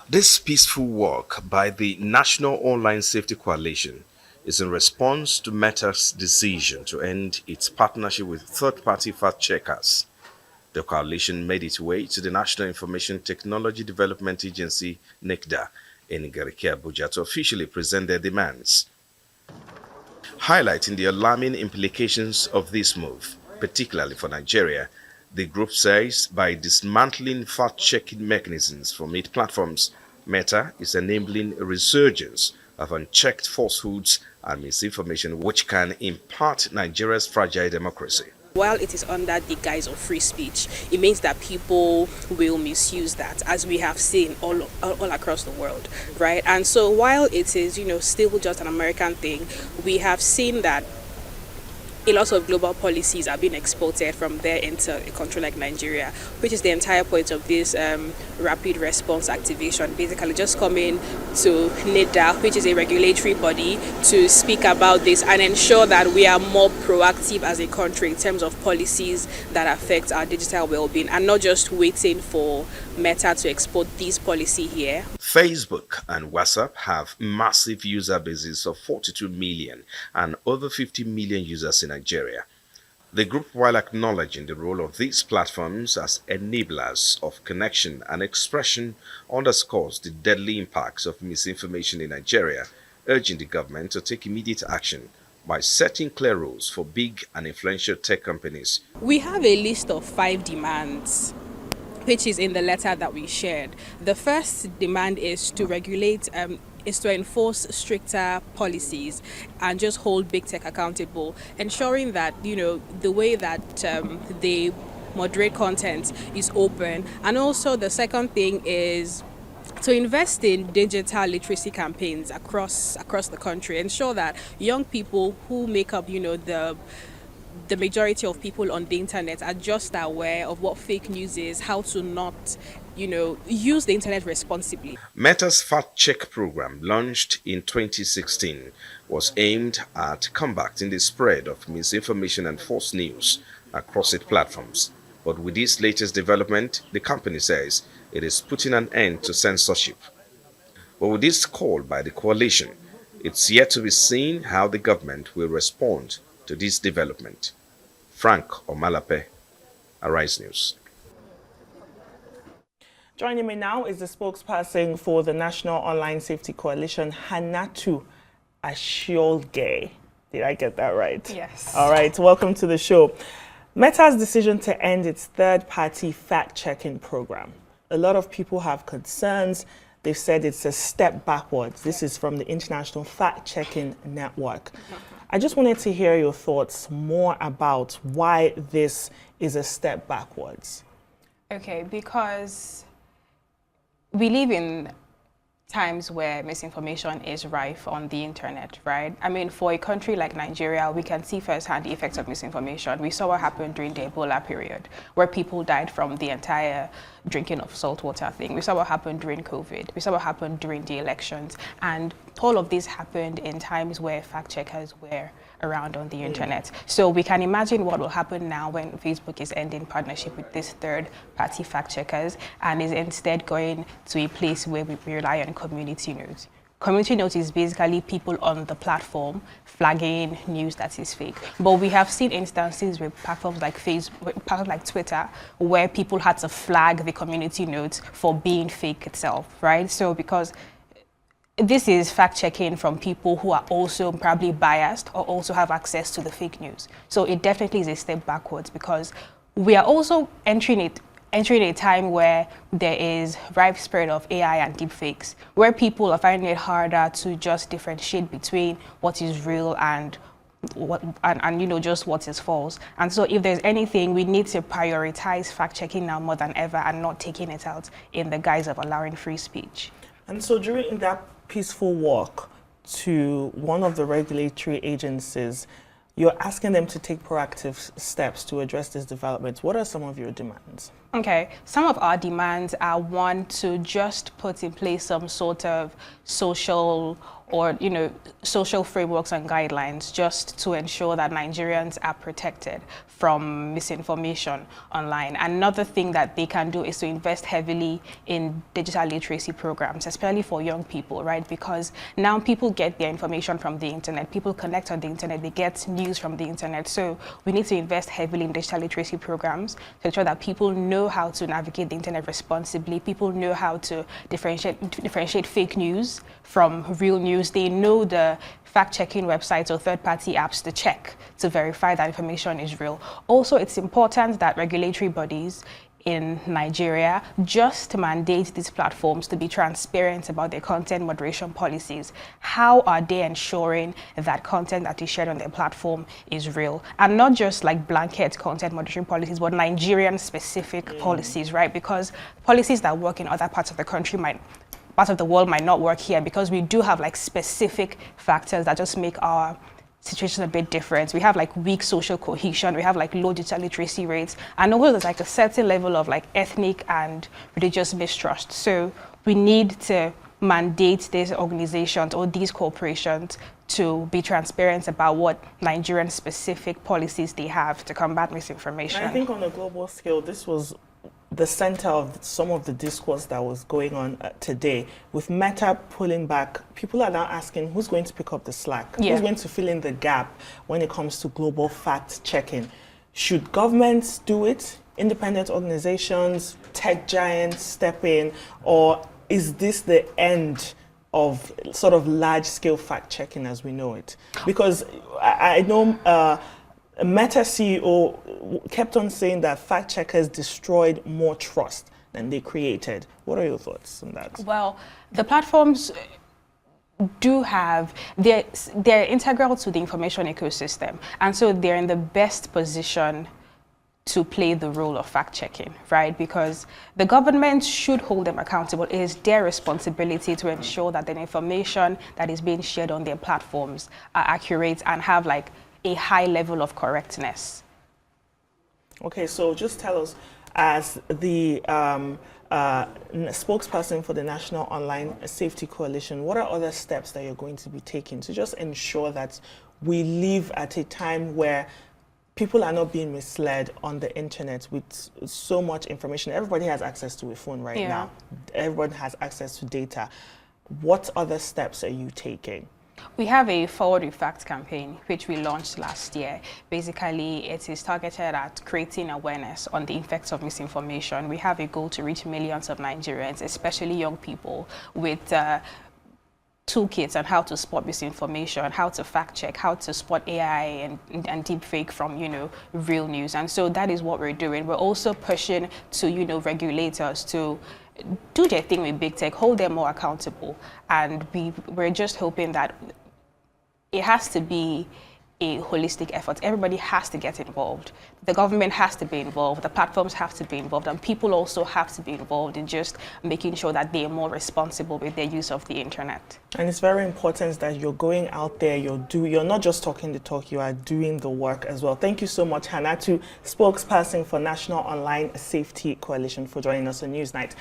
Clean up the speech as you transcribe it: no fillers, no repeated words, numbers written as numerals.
This peaceful work by the National Online Safety Coalition is in response to Meta's decision to end its partnership with third-party fact-checkers. The coalition made its way to the National Information Technology Development Agency (NICDA) in Gariki, Abuja to officially present their demands, highlighting the alarming implications of this move, particularly for Nigeria. The group says by dismantling fact-checking mechanisms from its platforms, Meta is enabling a resurgence of unchecked falsehoods and misinformation which can impart Nigeria's fragile democracy. While it is under the guise of free speech, it means that people will misuse that, as we have seen all across the world, right? And so while it is, still just an American thing, we have seen that a lot of global policies are being exported from there into a country like Nigeria, which is the entire point of this rapid response activation. Basically, just coming to NIDA, which is a regulatory body, to speak about this and ensure that we are more proactive as a country in terms of policies that affect our digital well-being, and not just waiting for Meta to export this policy here. Facebook and WhatsApp have massive user bases of 42 million and over 50 million users in Nigeria. The group, while acknowledging the role of these platforms as enablers of connection and expression, underscores the deadly impacts of misinformation in Nigeria, urging the government to take immediate action by setting clear rules for big and influential tech companies. We have a list of 5 demands, which is in the letter that we shared. The first demand is to is to enforce stricter policies and just hold big tech accountable, ensuring that, the way that they moderate content is open. And also the second thing is to invest in digital literacy campaigns across the country, ensure that young people who make up, the majority of people on the internet are just aware of what fake news is, how to not, use the internet responsibly. Meta's Fact Check program, launched in 2016, was aimed at combating the spread of misinformation and false news across its platforms. But with this latest development, the company says it is putting an end to censorship. But with this call by the coalition, it's yet to be seen how the government will respond to this development. Frank Omalape, Arise News. Joining me now is the spokesperson for the National Online Safety Coalition, Hannatu Asheolge. Did I get that right? Yes. All right, welcome to the show. Meta's decision to end its third-party fact-checking program. A lot of people have concerns. They've said it's a step backwards. This is from the International Fact-Checking Network. I just wanted to hear your thoughts more about why this is a step backwards. Okay, because we live in times where misinformation is rife on the internet, right? I mean, for a country like Nigeria, we can see firsthand the effects of misinformation. We saw what happened during the Ebola period, where people died from the entire drinking of salt water thing. We saw what happened during COVID. We saw what happened during the elections. And all of this happened in times where fact checkers were around on the internet. So we can imagine what will happen now when Facebook is ending partnership with these third-party fact checkers and is instead going to a place where we rely on community notes. Community notes is basically people on the platform flagging news that is fake. But we have seen instances with platforms like Facebook, platforms like Twitter, where people had to flag the community notes for being fake itself, right? So because this is fact-checking from people who are also probably biased or also have access to the fake news. So it definitely is a step backwards because we are also entering a time where there is rife spread of AI and deepfakes, where people are finding it harder to just differentiate between what is real and just what is false. And so if there's anything, we need to prioritize fact-checking now more than ever and not taking it out in the guise of allowing free speech. And so during that peaceful walk to one of the regulatory agencies, you're asking them to take proactive steps to address this development. What are some of your demands? Okay, some of our demands are, one, to just put in place some sort of social or social frameworks and guidelines just to ensure that Nigerians are protected from misinformation online. Another thing that they can do is to invest heavily in digital literacy programs, especially for young people, right? Because now people get their information from the internet, people connect on the internet, they get news from the internet. So we need to invest heavily in digital literacy programs to ensure that people know how to navigate the internet responsibly, people know how to differentiate fake news from real news. They know the fact-checking websites or third-party apps to check to verify that information is real. Also, it's important that regulatory bodies in Nigeria just mandate these platforms to be transparent about their content moderation policies. How are they ensuring that content that is shared on their platform is real? And not just like blanket content moderation policies, but Nigerian specific policies, right? Because policies that work in other parts of the country parts of the world might not work here, because we do have like specific factors that just make our situation a bit different. We have like weak social cohesion, we have like low digital literacy rates, and also there's like a certain level of like ethnic and religious mistrust. So we need to mandate these organizations or these corporations to be transparent about what Nigerian specific policies they have to combat misinformation. I think on a global scale, this was the center of some of the discourse that was going on today. With Meta pulling back, people are now asking who's going to pick up the slack? Yeah. Who's going to fill in the gap when it comes to global fact checking? Should governments do it? Independent organizations, tech giants step in? Or is this the end of sort of large-scale fact checking as we know it? Because I know Meta CEO kept on saying that fact checkers destroyed more trust than they created. What are your thoughts on that? Well, the platforms do have, they're integral to the information ecosystem. And so they're in the best position to play the role of fact checking, right? Because the government should hold them accountable. It is their responsibility to ensure that the information that is being shared on their platforms are accurate and have like a high level of correctness. Okay, so just tell us, as the spokesperson for the National Online Safety Coalition, what are other steps that you're going to be taking to just ensure that we live at a time where people are not being misled on the internet with so much information? Everybody has access to a phone right now. Everyone has access to data. What other steps are you taking? We have a Forward with Facts campaign, which we launched last year. Basically, it is targeted at creating awareness on the effects of misinformation. We have a goal to reach millions of Nigerians, especially young people, with toolkits on how to spot misinformation, how to fact check, how to spot AI and deep fake from, real news. And so that is what we're doing. We're also pushing to, regulators to do their thing with big tech, hold them more accountable. And we're just hoping that it has to be a holistic effort. Everybody has to get involved. The government has to be involved, the platforms have to be involved, and people also have to be involved in just making sure that they are more responsible with their use of the internet. And it's very important that you're going out there, you're not just talking the talk, you are doing the work as well. Thank you so much, Hannatu, spokesperson for National Online Safety Coalition, for joining us on Newsnight.